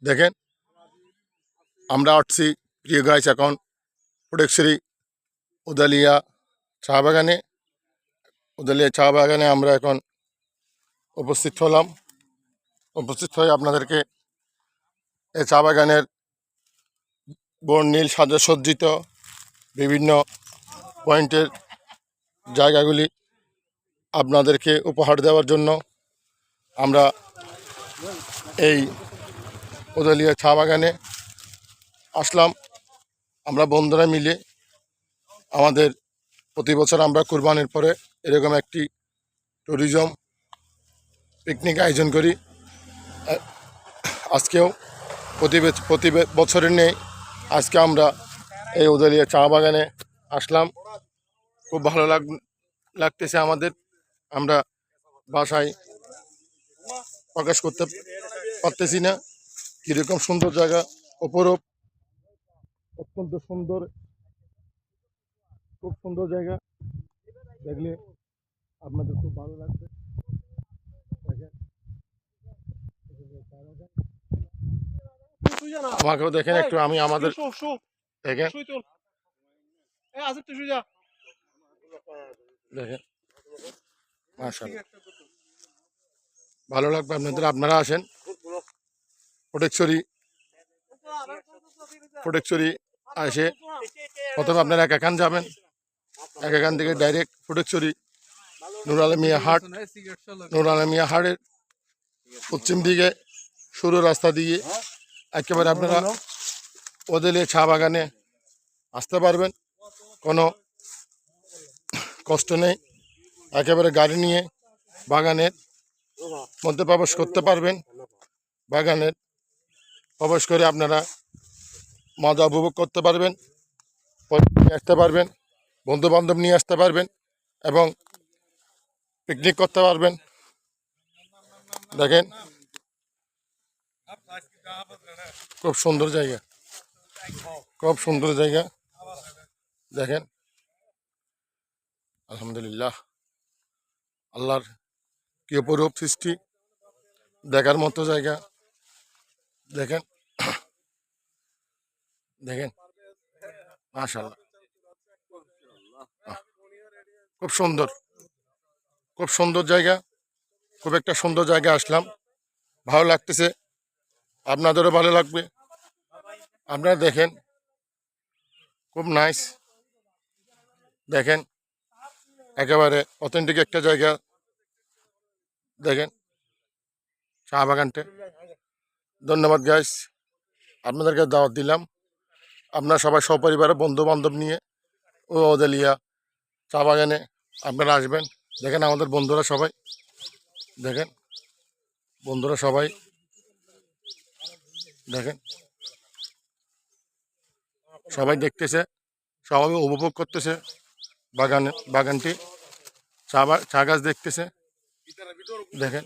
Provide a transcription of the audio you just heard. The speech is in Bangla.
দেখেন আমরা আসছি প্রিয় গাইস এখন ফটিকছড়ি উদালিয়া চা বাগানে। উদালিয়া চা বাগানে আমরা এখন উপস্থিত হলাম। উপস্থিত হয়ে আপনাদেরকে এই চা বাগানের বর্ণিল সাজসজ্জিত বিভিন্ন পয়েন্টের জায়গাগুলি আপনাদেরকে উপহার দেওয়ার জন্য আমরা এই উদালিয়া চা বাগানে আসলাম। আমরা বন্ধুরা মিলে আমাদের প্রতি বছর আমরা কুরবানির পরে এরকম একটি ট্যুরিজম পিকনিক আয়োজন করি। আজকেও প্রতি বছরের নেই, আজকে আমরা এই উদালিয়া চা বাগানে আসলাম। খুব ভালো লাগতেছে আমাদের। আমরা ভাষায় প্রকাশ করতে পারতেছি না কীরকম সুন্দর জায়গা, অপরূপ, অত্যন্ত সুন্দর, খুব সুন্দর জায়গা। দেখলে আপনাদের খুব ভালো লাগবে। আমাকেও দেখেন একটু, আমি আমাদের দেখেন দেখেন মাশাআল্লাহ, ভালো লাগবে আপনাদের। আপনারা আসেন ফটিকছড়ি আসে প্রথমে আপনারা একাকান যাবেন, একাকান থেকে ডাইরেক্ট ফটিকছড়ি নূর আলমিয়া হাটের পশ্চিম দিকে সরু রাস্তা দিয়ে একেবারে আপনারা উদালিয়া চা বাগানে আসতে পারবেন। কোনো কষ্ট নেই, একেবারে গাড়ি নিয়ে বাগানের মধ্যে প্রবেশ করতে পারবেন। বাগানের প্রবেশ করে আপনারা মজা উপভোগ করতে পারবেন, নিয়ে আসতে পারবেন, বন্ধু বান্ধব নিয়ে আসতে পারবেন এবং পিকনিক করতে পারবেন। দেখেন খুব সুন্দর জায়গা, খুব সুন্দর জায়গা। দেখেন আলহামদুলিল্লাহ, আল্লাহর কি অপরূপ সৃষ্টি, দেখার মতো জায়গা। দেখেন দেখেন মাশাআল্লাহ, খুব সুন্দর, খুব সুন্দর জায়গা। খুব একটা সুন্দর জায়গা আসলাম, ভালো লাগতেছে, আপনাদেরও ভালো লাগবে। আপনারা দেখেন খুব নাইস, দেখেন একেবারে অথেন্টিক একটা জায়গা। দেখেন চা বাগানটা। ধন্যবাদ গাইস, আপনাদেরকে দাওয়াত দিলাম। আপনারা সবাই সপরিবারে বন্ধু বান্ধব নিয়ে উদালিয়া চা বাগানে আপনারা আসবেন। দেখেন আমাদের বন্ধুরা সবাই, দেখেন বন্ধুরা সবাই, দেখেন সবাই দেখতেছে, সবাই উপভোগ করতেছে বাগানটি, চা গাছ দেখতেছে। দেখেন